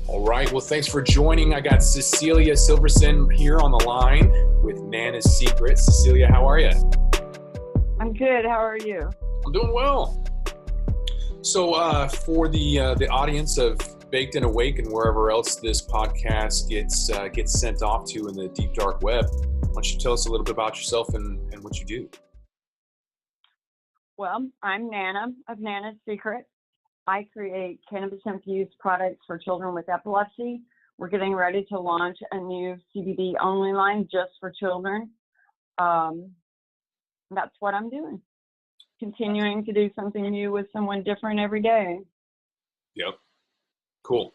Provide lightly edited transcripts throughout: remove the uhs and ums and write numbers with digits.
All right. Well, thanks for joining. I got Cecilia Sivertson here on the line with Nana's Secret. Cecilia, how are you? I'm good. How are you? I'm doing well. So for the audience of Baked and Awake and wherever else this podcast gets sent off to in the deep, dark web, why don't you tell us a little bit about yourself and what you do? Well, I'm Nana of Nana's Secret. I create cannabis-infused products for children with epilepsy. We're getting ready to launch a new CBD-only line just for children. That's what I'm doing. Continuing to do something new with someone different every day. Yep. Cool.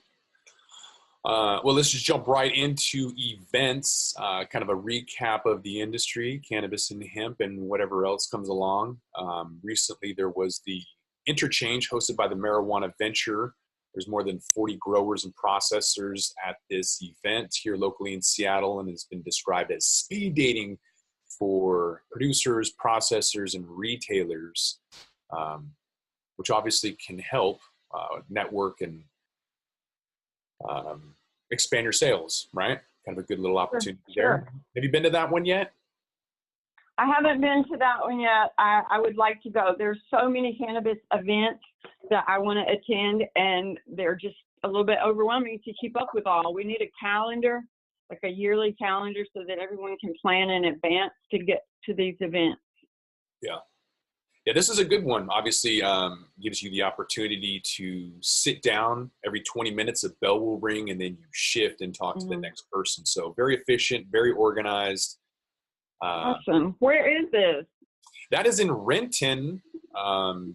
Well, let's just jump right into events, kind of a recap of the industry, cannabis and hemp, and whatever else comes along. Recently, there was the Interchange hosted by the Marijuana Venture. There's more than 40 growers and processors at this event here locally in Seattle, and it's been described as speed dating for producers, processors, and retailers, which obviously can help network and expand your sales, right? Kind of a good little opportunity there. Have you been to that one yet? I haven't been to that one yet. I would like to go. There's so many cannabis events that I want to attend, and they're just a little bit overwhelming to keep up with all. We need a calendar, like a yearly calendar, so that everyone can plan in advance to get to these events. Yeah, this is a good one. Obviously, gives you the opportunity to sit down every 20 minutes. A bell will ring, and then you shift and talk to the next person. So very efficient, very organized. Awesome. Where is this? That is in Renton,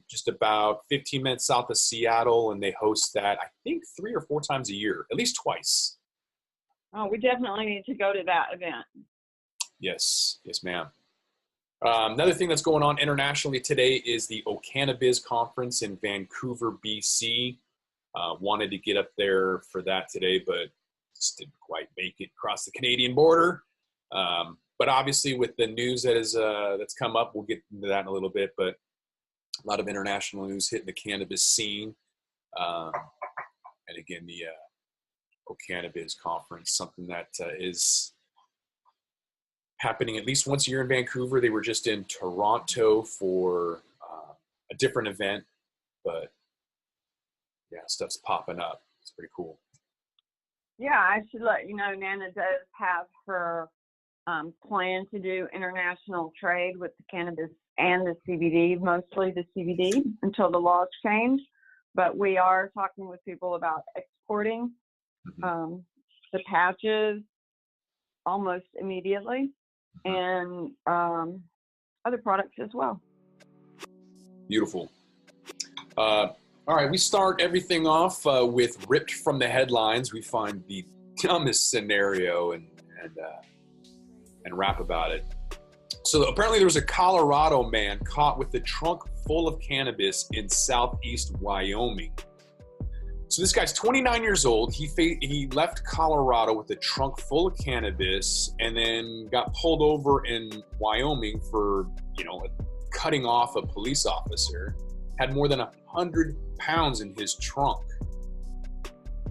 just about 15 minutes south of Seattle, and they host that, I think, 3 or 4 times a year, at least twice. Oh, we definitely need to go to that event. Yes, ma'am. Another thing that's going on internationally today is the Cannabis conference in Vancouver, BC. Wanted to get up there for that today, but just didn't quite make it across the Canadian border. But obviously with the news that's come up, we'll get into that in a little bit, but a lot of international news hitting the cannabis scene. And again, the Cannabis conference, something that is happening at least once a year in Vancouver. They were just in Toronto for a different event, but yeah, stuff's popping up. It's pretty cool. Yeah, I should let you know, Nana does have her plan to do international trade with the cannabis and the CBD, mostly the CBD, until the laws change. But we are talking with people about exporting the patches almost immediately, and other products as well. Beautiful. All right, we start everything off with ripped from the headlines. We find the dumbest scenario and rap about it. So apparently there was a Colorado man caught with a trunk full of cannabis in southeast Wyoming. So this guy's 29 years old. He left Colorado with a trunk full of cannabis and then got pulled over in Wyoming for, cutting off a police officer. Had more than 100 pounds in his trunk.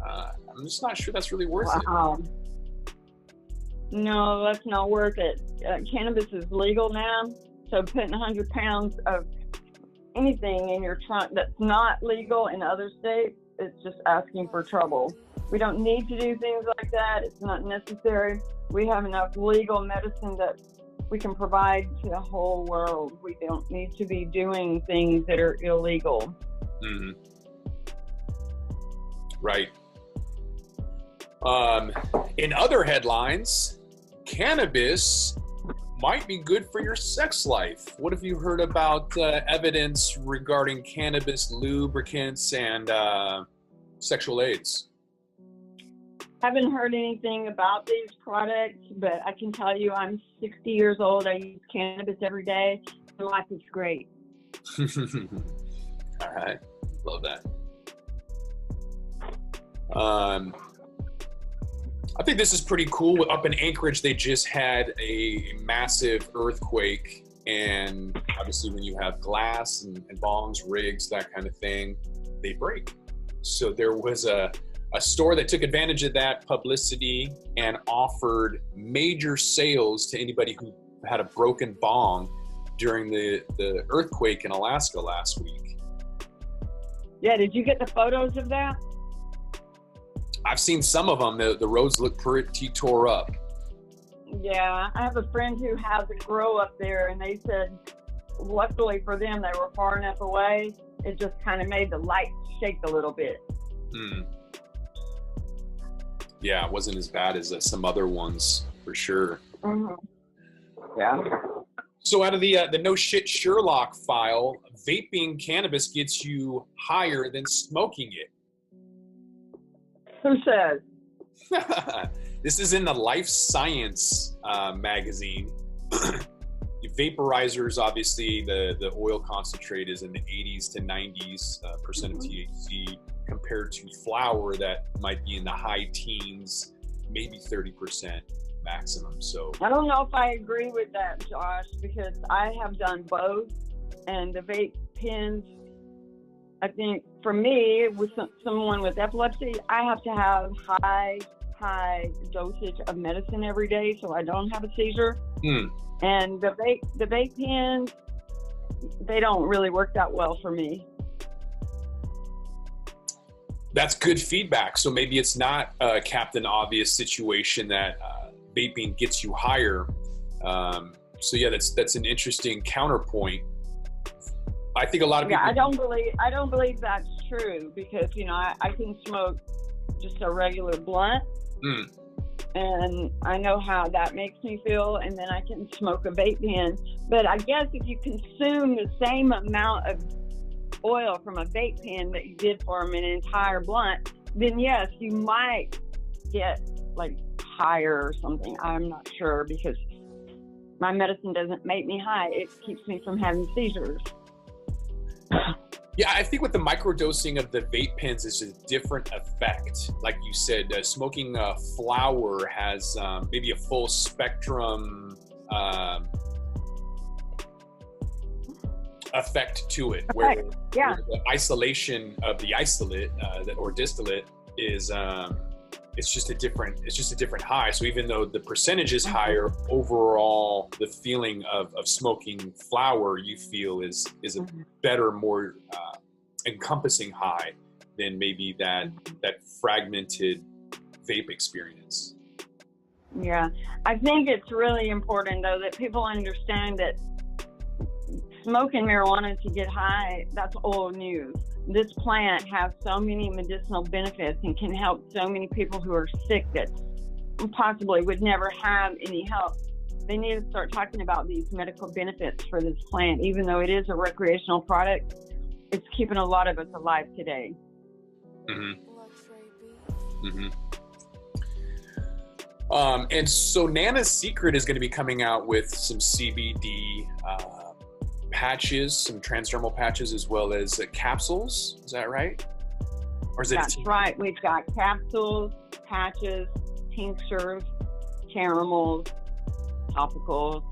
I'm just not sure that's really worth it. No, that's not worth it. Cannabis is legal now, so putting 100 pounds of anything in your trunk that's not legal in other states, it's just asking for trouble. We don't need to do things like that. It's not necessary. We have enough legal medicine that we can provide to the whole world. We don't need to be doing things that are illegal. Mm-hmm. Right. In other headlines, cannabis might be good for your sex life. What have you heard about evidence regarding cannabis lubricants and sexual aids? Haven't heard anything about these products, but I can tell you I'm 60 years old. I use cannabis every day. My life is great. All right. Love that. I think this is pretty cool. Up in Anchorage, they just had a massive earthquake, and obviously when you have glass and bongs, rigs, that kind of thing, they break. So there was a a store that took advantage of that publicity and offered major sales to anybody who had a broken bong during the earthquake in Alaska last week. Yeah, did you get the photos of that? I've seen some of them. The roads look pretty tore up. Yeah, I have a friend who has a grow up there, and they said, luckily for them, they were far enough away. It just kind of made the light shake a little bit. Yeah, it wasn't as bad as some other ones, for sure. Mm-hmm. Yeah. So out of the no shit Sherlock file, vaping cannabis gets you higher than smoking it. Who says? This is in the Life Science magazine. Vaporizers, obviously, the oil concentrate is in the 80s to 90s percent of THC, compared to flower that might be in the high teens, maybe 30% maximum. So I don't know if I agree with that, Josh, because I have done both, and the vape pens, I think for me, with someone with epilepsy, I have to have high dosage of medicine every day so I don't have a seizure. And the vape pens, they don't really work that well for me. That's good feedback. So maybe it's not a Captain Obvious situation that vaping gets you higher. So yeah, that's an interesting counterpoint. I think a lot of people. Yeah, I don't believe that's true, because I can smoke just a regular blunt, and I know how that makes me feel, and then I can smoke a vape pen. But I guess if you consume the same amount of oil from a vape pen that you did from an entire blunt, then yes, you might get like higher or something. I'm not sure, because my medicine doesn't make me high. It keeps me from having seizures. Yeah, I think with the microdosing of the vape pens, it's a different effect. Like you said, smoking flower has maybe a full spectrum effect to it, where the isolation of the isolate or distillate is it's just a different high. So even though the percentage is higher, overall the feeling of smoking flower, you feel is a better, more encompassing high than maybe that fragmented vape experience. Yeah, I think it's really important though that people understand that smoking marijuana to get high, that's old news. This plant has so many medicinal benefits and can help so many people who are sick that possibly would never have any help. They need to start talking about these medical benefits for this plant. Even though it is a recreational product, it's keeping a lot of us alive today. And so Nana's Secret is going to be coming out with some CBD patches, some transdermal patches, as well as capsules. Is that right? Or is it? That's right. We've got capsules, patches, tinctures, caramels, topicals.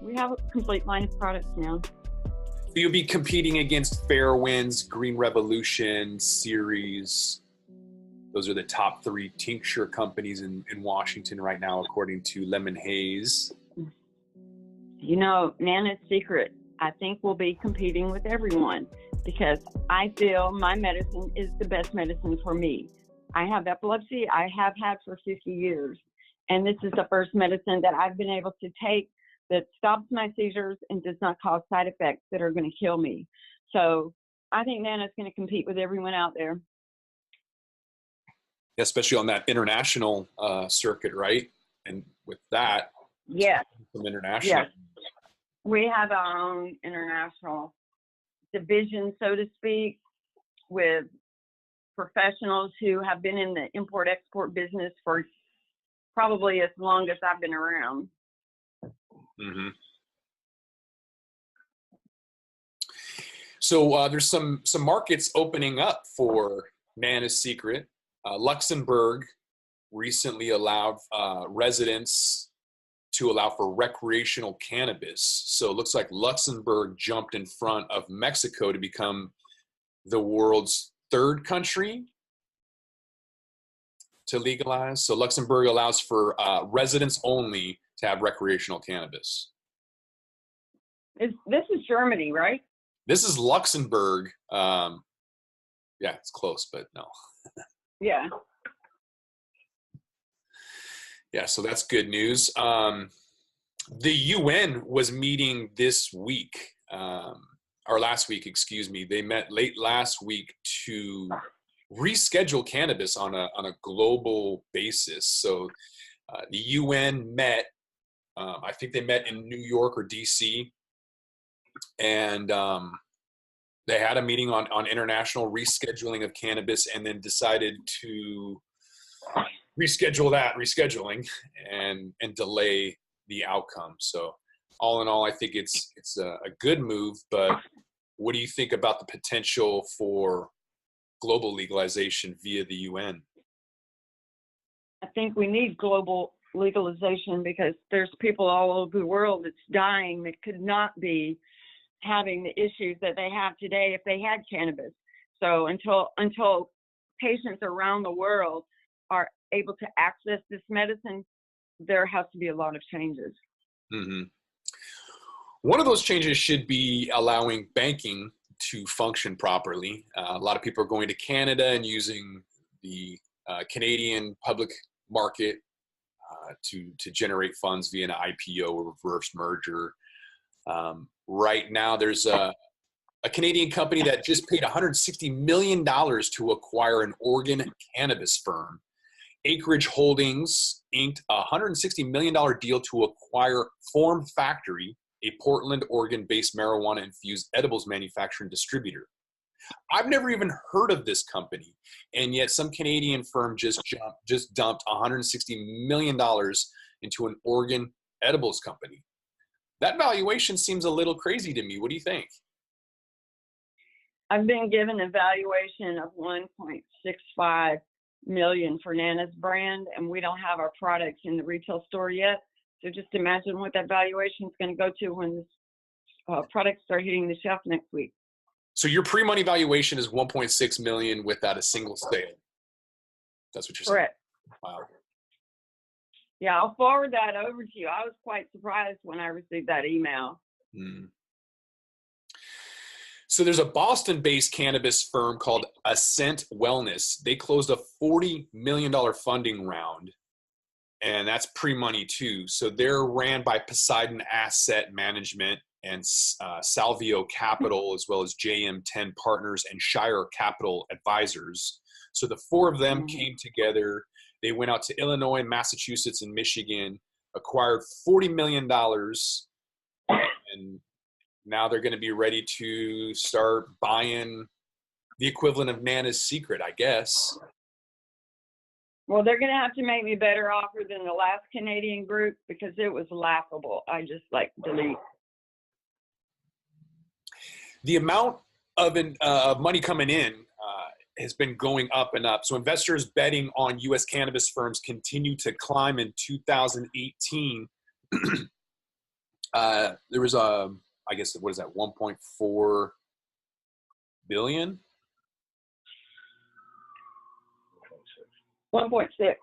We have a complete line of products now. So you'll be competing against Fairwinds, Green Revolution, Series. Those are the top 3 tincture companies in Washington right now, according to Lemon Haze. Nana's Secret, I think we'll be competing with everyone, because I feel my medicine is the best medicine for me. I have epilepsy. I have had for 50 years. And this is the first medicine that I've been able to take that stops my seizures and does not cause side effects that are going to kill me. So I think Nana's going to compete with everyone out there. Especially on that international circuit, right? And with that, yes, some international. Yes. We have our own international division, so to speak, with professionals who have been in the import-export business for probably as long as I've been around. So there's some markets opening up for Nana's Secret. Luxembourg recently allowed residents to allow for recreational cannabis. So it looks like Luxembourg jumped in front of Mexico to become the world's 3rd country to legalize. So Luxembourg allows for residents only to have recreational cannabis. This is Germany, right? This is Luxembourg. Yeah, it's close, but no. Yeah. Yeah, so that's good news. The UN was meeting this week, or last week, excuse me. They met late last week to reschedule cannabis on a global basis. So the UN met, I think they met in New York or DC, and they had a meeting on international rescheduling of cannabis, and then decided to rescheduling and delay the outcome. So all in all, I think it's a good move, but what do you think about the potential for global legalization via the UN? I think we need global legalization because there's people all over the world that's dying that could not be having the issues that they have today if they had cannabis. So until patients around the world are able to access this medicine, there has to be a lot of changes. Mm-hmm. One of those changes should be allowing banking to function properly. A lot of people are going to Canada and using the Canadian public market to generate funds via an IPO or reverse merger. Right now, there's a Canadian company that just paid $160 million to acquire an Oregon cannabis firm. Acreage Holdings inked a $160 million deal to acquire Form Factory, a Portland, Oregon-based marijuana-infused edibles manufacturer and distributor. I've never even heard of this company, and yet some Canadian firm just dumped $160 million into an Oregon edibles company. That valuation seems a little crazy to me. What do you think? I've been given a valuation of $1.65 million for Nana's brand, and we don't have our products in the retail store yet. So just imagine what that valuation is going to go to when this products start hitting the shelf next week. So your pre-money valuation is $1.6 million without a single sale. That's what you're saying. Correct. Wow. Yeah, I'll forward that over to you. I was quite surprised when I received that email. So there's a Boston-based cannabis firm called Ascent Wellness. They closed a $40 million funding round, and that's pre-money too. So they're ran by Poseidon Asset Management and Salvio Capital, as well as JM10 Partners and Shire Capital Advisors. So the four of them came together. They went out to Illinois, Massachusetts, and Michigan, acquired $40 million, and now they're going to be ready to start buying the equivalent of Nana's Secret, I guess. Well, they're going to have to make me a better offer than the last Canadian group because it was laughable. I just delete. The amount of money coming in has been going up and up. So investors betting on U.S. cannabis firms continue to climb. In 2018, there was I guess, what is that, 1.4 billion? 1.6.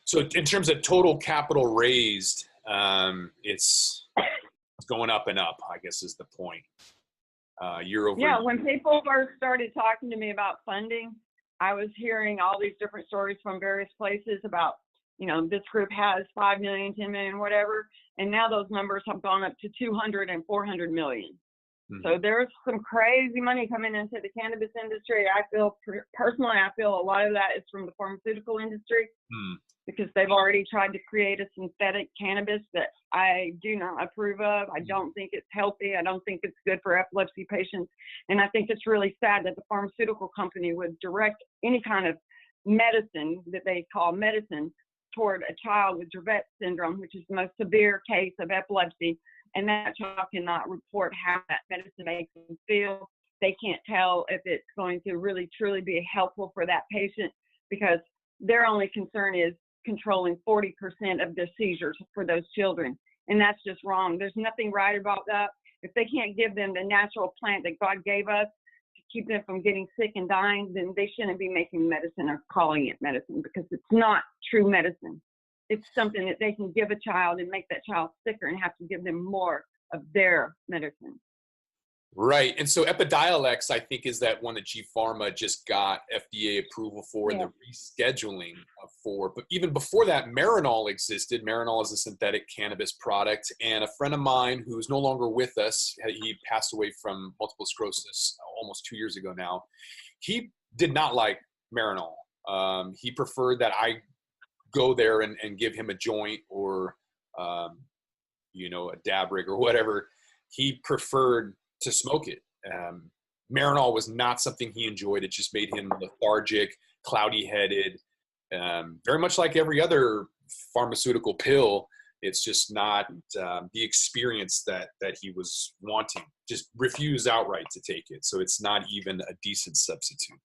So in terms of total capital raised, it's going up and up, I guess is the point. Year over year. Yeah, when people first started talking to me about funding, I was hearing all these different stories from various places about, this group has 5 million, 10 million, whatever. And now those numbers have gone up to 200 and 400 million. Mm-hmm. So there's some crazy money coming into the cannabis industry. I feel a lot of that is from the pharmaceutical industry because they've already tried to create a synthetic cannabis that I do not approve of. I don't think it's healthy. I don't think it's good for epilepsy patients. And I think it's really sad that the pharmaceutical company would direct any kind of medicine that they call medicine toward a child with Dravet syndrome, which is the most severe case of epilepsy. And that child cannot report how that medicine makes them feel. They can't tell if it's going to really, truly be helpful for that patient because their only concern is controlling 40% of their seizures for those children. And that's just wrong. There's nothing right about that. If they can't give them the natural plant that God gave us to keep them from getting sick and dying, then they shouldn't be making medicine or calling it medicine, because it's not true medicine. It's something that they can give a child and make that child sicker and have to give them more of their medicine. Right. And so Epidiolex, I think, is that one that G Pharma just got FDA approval for, and the rescheduling for. But even before that, Marinol existed. Marinol is a synthetic cannabis product. And a friend of mine who's no longer with us, he passed away from multiple sclerosis almost 2 years ago now. He did not like Marinol. He preferred that I go there and give him a joint or, you know, a dab rig or whatever. He preferred to smoke it. Marinol was not something he enjoyed. It just made him lethargic, cloudy-headed, very much like every other pharmaceutical pill. It's just not the experience that he was wanting. Just refused outright to take it. So it's not even a decent substitute.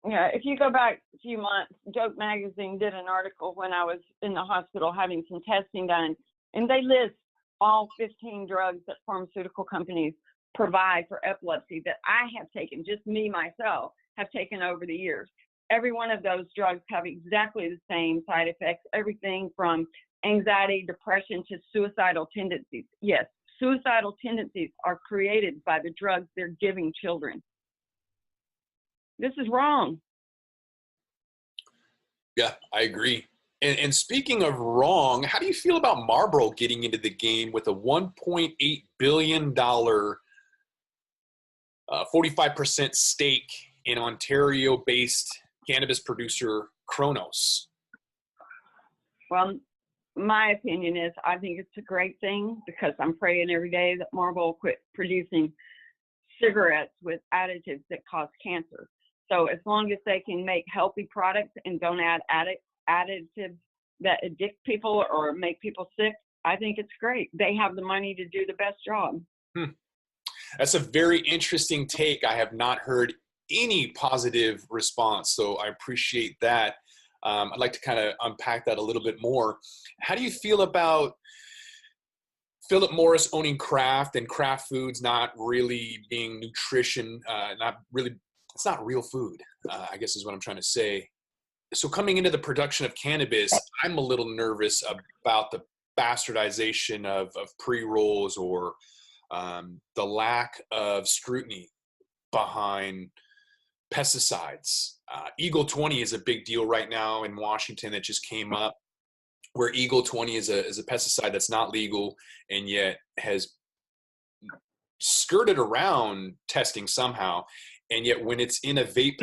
Yeah, if you go back a few months, Joke Magazine did an article when I was in the hospital having some testing done, and they list all 15 drugs that pharmaceutical companies provide for epilepsy that I have taken, just me, myself, have taken over the years. Every one of those drugs have exactly the same side effects, everything from anxiety, depression, to suicidal tendencies. Yes, suicidal tendencies are created by the drugs they're giving children. This is wrong. Yeah, I agree. And speaking of wrong, how do you feel about Marlboro getting into the game with a $1.8 billion 45% stake in Ontario-based cannabis producer Cronos? Well, my opinion is I think it's a great thing, because I'm praying every day that Marlboro quit producing cigarettes with additives that cause cancer. So as long as they can make healthy products and don't add additives that addict people or make people sick, I think it's great. They have the money to do the best job. That's a very interesting take. I have not heard any positive response, so I appreciate that. I'd like to kind of unpack that a little bit more. How do you feel about Philip Morris owning Kraft and Kraft Foods not really being nutrition, it's not real food, I guess is what I'm trying to say. So coming into the production of cannabis, I'm a little nervous about the bastardization of pre-rolls or the lack of scrutiny behind pesticides. Eagle 20 is a big deal right now in Washington that just came up, where Eagle 20 is a pesticide that's not legal and yet has skirted around testing somehow. And yet when it's in a vape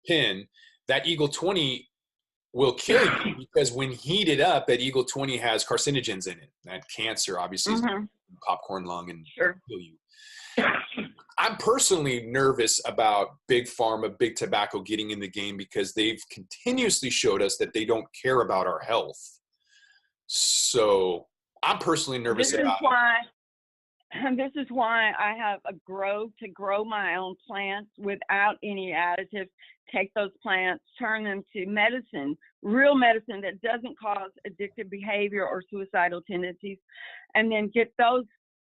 pen, that Eagle 20 will kill you, because when heated up, that Eagle 20 has carcinogens in it. That cancer obviously is popcorn lung and kill you. I'm personally nervous about big pharma, big tobacco getting in the game, because they've continuously showed us that they don't care about our health. So I'm personally nervous about it. And this is why I have a grow to grow my own plants without any additives. Take those plants, turn them to medicine, real medicine that doesn't cause addictive behavior or suicidal tendencies, and then get those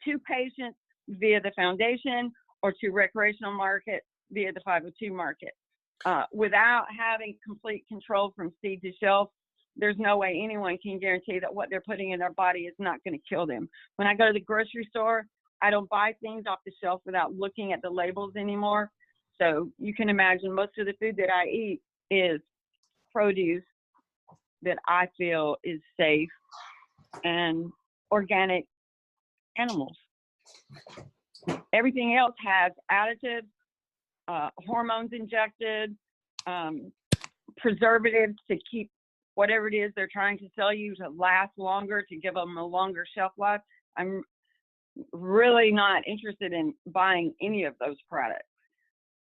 to patients via the foundation or to recreational market via the 502 market. Without having complete control from seed to shelf, there's no way anyone can guarantee that what they're putting in their body is not going to kill them. When I go to the grocery store, I don't buy things off the shelf without looking at the labels anymore. So you can imagine most of the food that I eat is produce that I feel is safe and organic animals. Everything else has additives, hormones injected, preservatives to keep whatever it is they're trying to sell you to last longer, to give them a longer shelf life. I'm really not interested in buying any of those products,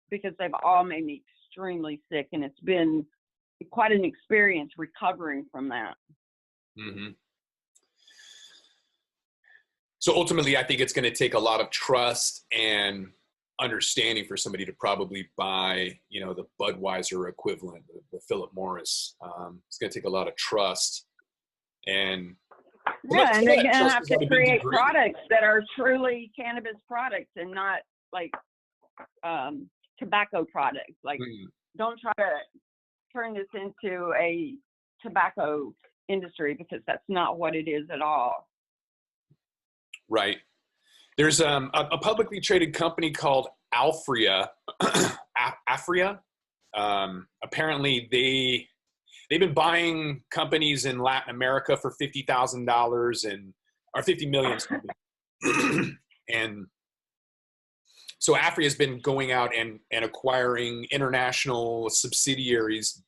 because they've all made me extremely sick, and it's been quite an experience recovering from that. So ultimately, I think it's going to take a lot of trust and understanding for somebody to probably buy, the Budweiser equivalent, the Philip Morris. It's going to take a lot of trust, and and they're going to have to create products that are truly cannabis products and not like tobacco products. Like, don't try to turn this into a tobacco industry, because that's not what it is at all. Right. There's a publicly traded company called Alfria. Afria. Apparently, they've been buying companies in Latin America for $50,000 or $50 million. And so Afria has been going out and acquiring international subsidiaries,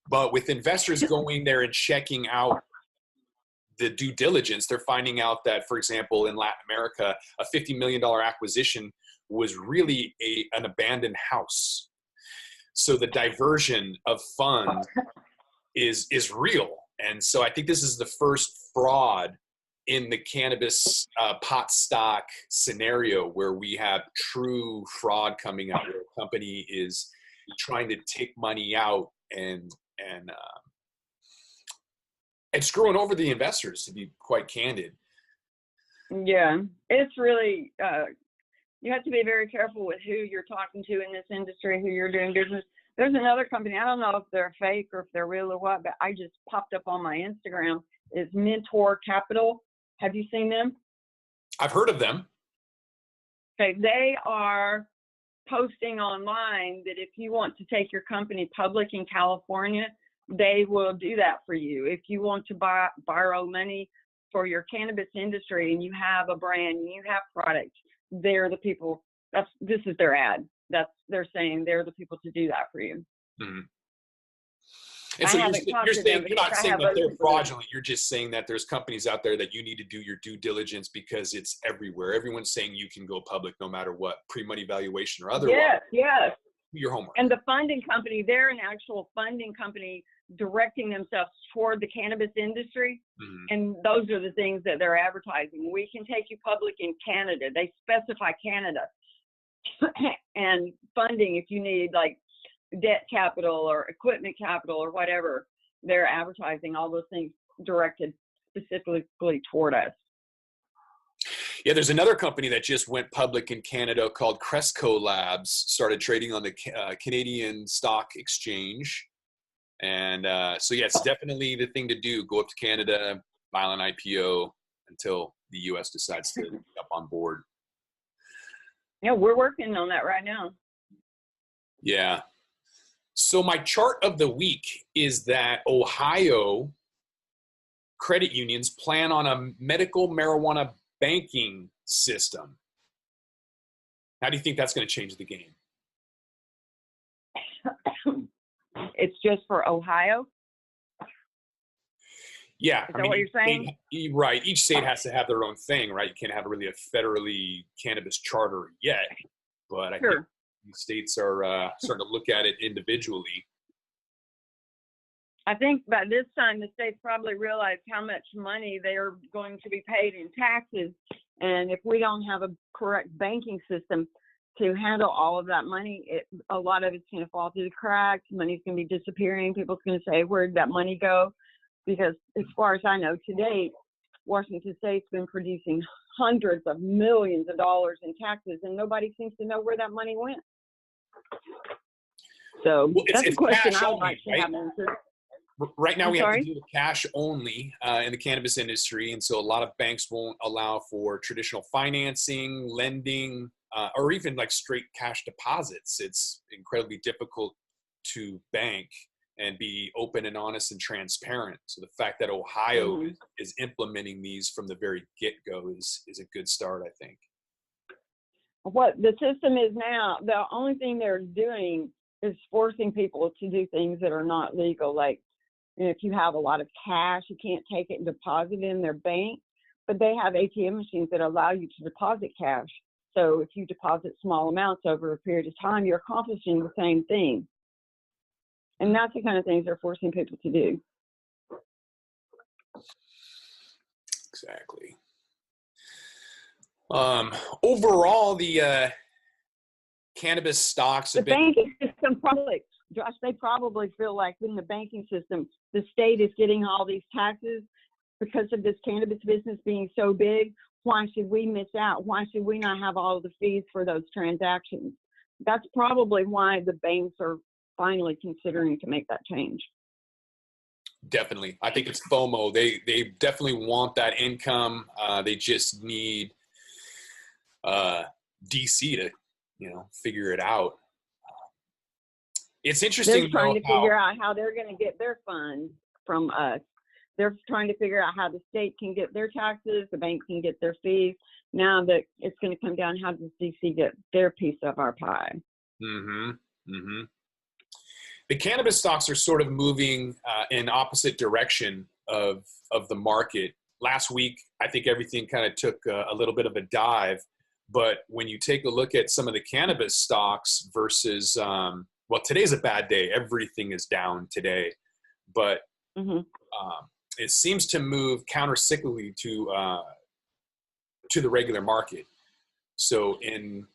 but with investors going there and checking out the due diligence, they're finding out that, for example, in Latin America, a $50 million acquisition was really an abandoned house. So the diversion of funds is real. And so I think this is the first fraud in the cannabis pot stock scenario where we have true fraud coming out, where a company is trying to take money out and screwing over the investors, to be quite candid. Yeah, it's really, you have to be very careful with who you're talking to in this industry, who you're doing business. There's another company, I don't know if they're fake or if they're real or what, but I just popped up on my Instagram, is Mentor Capital. Have you seen them? I've heard of them. Okay, they are posting online that if you want to take your company public in California, they will do that for you. If you want to borrow money for your cannabis industry and you have a brand and you have products, they're the people. This is their ad. They're saying they're the people to do that for you. Mm-hmm. And so you're not saying that they're fraudulent. You're just saying that there's companies out there that you need to do your due diligence, because it's everywhere. Everyone's saying you can go public no matter what, pre-money valuation or otherwise. Yes. Your homework. And the funding company, they're an actual funding company directing themselves toward the cannabis industry. Mm-hmm. And those are the things that they're advertising. We can take you public in Canada. They specify Canada. And funding, if you need like debt capital or equipment capital or whatever, they're advertising all those things directed specifically toward us. Yeah, there's another company that just went public in Canada called Cresco Labs, started trading on the Canadian Stock Exchange. And so, yeah, it's definitely the thing to do. Go up to Canada, file an IPO until the U.S. decides to get up on board. Yeah, we're working on that right now. Yeah. So my chart of the week is that Ohio credit unions plan on a medical marijuana banking system. How do you think that's going to change the game? It's just for Ohio? Yeah. Is that what you're saying? Right. Each state has to have their own thing, right? You can't have really a federally cannabis charter yet, but I think states are starting to look at it individually. I think by this time, the states probably realize how much money they are going to be paid in taxes. And if we don't have a correct banking system to handle all of that money, a lot of it's going to fall through the cracks. Money's going to be disappearing. People's going to say, where'd that money go? Because as far as I know, to date, Washington State's been producing hundreds of millions of dollars in taxes, and nobody seems to know where that money went. So that's a question I would like to have answered. Right now, we have to do the cash only in the cannabis industry, and so a lot of banks won't allow for traditional financing, lending, or even like straight cash deposits. It's incredibly difficult to bank and be open and honest and transparent. So the fact that Ohio is implementing these from the very get-go is a good start, I think. What the system is now, the only thing they're doing is forcing people to do things that are not legal. Like, if you have a lot of cash, you can't take it and deposit it in their bank, but they have ATM machines that allow you to deposit cash. So if you deposit small amounts over a period of time, you're accomplishing the same thing. And that's the kind of things they're forcing people to do. Exactly. Overall, the cannabis stocks have been... The banking system probably, Josh, they probably feel like in the banking system, the state is getting all these taxes because of this cannabis business being so big. Why should we miss out? Why should we not have all of the fees for those transactions? that's probably why the banks are finally considering to make that change. Definitely. I think it's FOMO. They definitely want that income. They just need DC to, figure it out. It's interesting. They're trying to figure out how they're going to get their funds from us. They're trying to figure out how the state can get their taxes, the bank can get their fees. Now that it's going to come down, how does DC get their piece of our pie? Mm-hmm. Mm-hmm. The cannabis stocks are sort of moving in opposite direction of the market. Last week, I think everything kind of took a little bit of a dive. But when you take a look at some of the cannabis stocks versus, well, today's a bad day. Everything is down today. But it seems to move counter-cyclically to the regular market. So in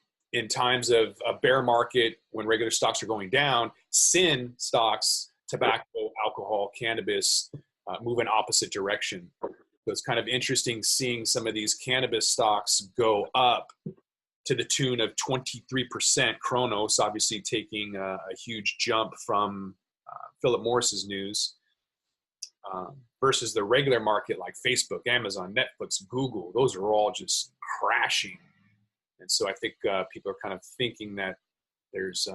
times of a bear market, when regular stocks are going down, SIN stocks, tobacco, alcohol, cannabis, move in opposite direction. So it's kind of interesting seeing some of these cannabis stocks go up to the tune of 23%. Kronos obviously taking a huge jump from Philip Morris's news, versus the regular market like Facebook, Amazon, Netflix, Google. Those are all just crashing. And so I think people are kind of thinking that there's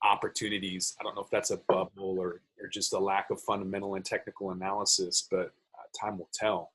opportunities. I don't know if that's a bubble or just a lack of fundamental and technical analysis, but time will tell.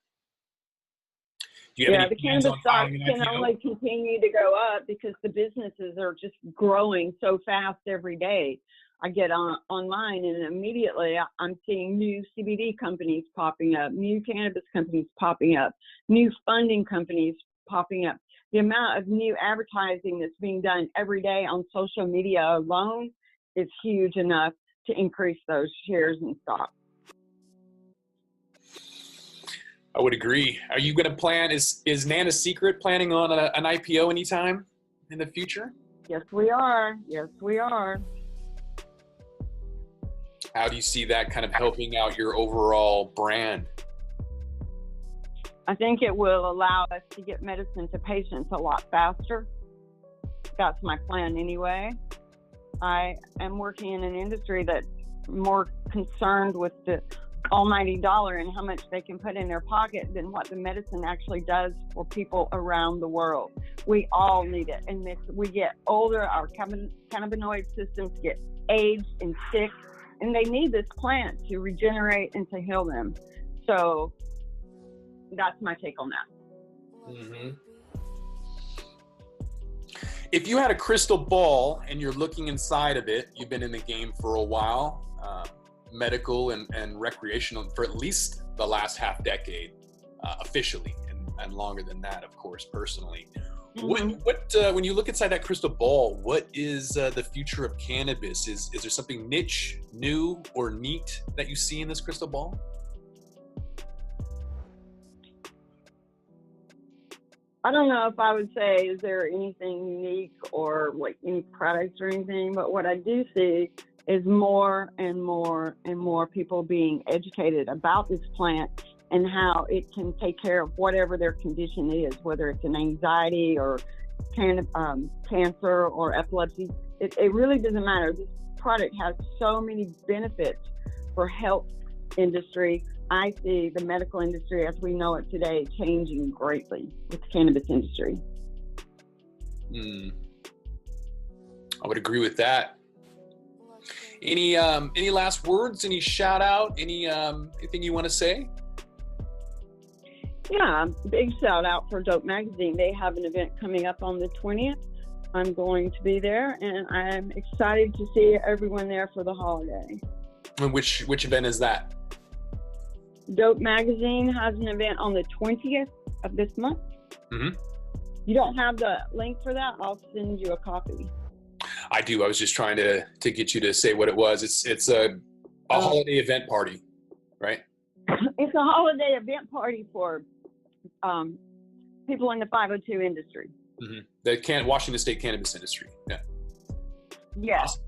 Do you have any the cannabis stocks can only continue to go up because the businesses are just growing so fast every day. I get online and immediately I'm seeing new CBD companies popping up, new cannabis companies popping up, new funding companies popping up. The amount of new advertising that's being done every day on social media alone is huge enough to increase those shares and stocks. I would agree. Are you going to plan, is Nana Secret planning on an IPO anytime in the future? Yes, we are. Yes, we are. How do you see that kind of helping out your overall brand? I think it will allow us to get medicine to patients a lot faster. That's my plan anyway. I am working in an industry that's more concerned with the almighty dollar and how much they can put in their pocket than what the medicine actually does for people around the world. We all need it. And if we get older, our cannabinoid systems get aged and sick, and they need this plant to regenerate and to heal them. So that's my take on that. Mm-hmm. If you had a crystal ball and you're looking inside of it, you've been in the game for a while, medical and recreational for at least the last half decade, officially, and longer than that, of course, personally. Mm-hmm. What when you look inside that crystal ball, what is the future of cannabis? Is there something niche, new, or neat that you see in this crystal ball? I don't know if I would say, is there anything unique or like any products or anything, but what I do see is more and more and more people being educated about this plant and how it can take care of whatever their condition is, whether it's an anxiety or cancer or epilepsy. It really doesn't matter. This product has so many benefits for health industry. I see the medical industry as we know it today changing greatly with the cannabis industry. I would agree with that. Any last words? Any shout out? Anything you want to say? Yeah, big shout out for Dope Magazine. They have an event coming up on the 20th. I'm going to be there, and I'm excited to see everyone there for the holiday. And which event is that? Dope Magazine has an event on the 20th of this month. Mm-hmm. You don't have the link for that? I'll send you a copy. I do. I was just trying to get you to say what it was. It's a holiday event party, right? It's a holiday event party for people in the 502 industry. Mm-hmm. The Washington State cannabis industry. Yeah. Yeah. Awesome.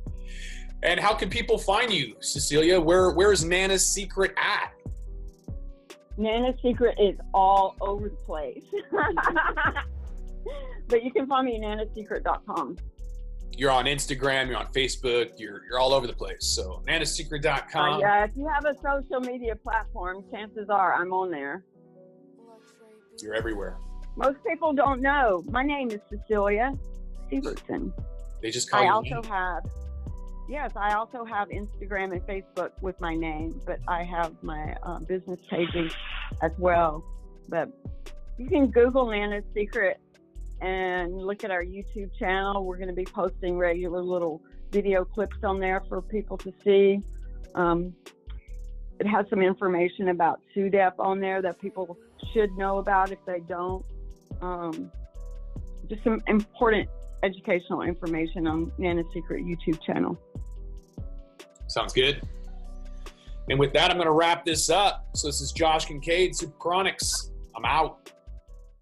And how can people find you, Cecilia? Where is Nana's Secret at? Nana's Secret is all over the place. But you can find me at nanasecret.com. You're on Instagram, you're on Facebook, you're all over the place. So nanasecret.com. Yeah, if you have a social media platform, chances are I'm on there. You're everywhere. Most people don't know. My name is Cecilia Sivertson. They just call you I also have Instagram and Facebook with my name, but I have my business pages as well. But you can Google Nana's Secret and look at our YouTube channel. We're going to be posting regular little video clips on there for people to see. It has some information about SUDEP on there that people should know about if they don't. Just some important educational information on Nana's Secret YouTube channel. Sounds good. And with that, I'm going to wrap this up. So this is Josh Kincaid, Super Chronics. I'm out.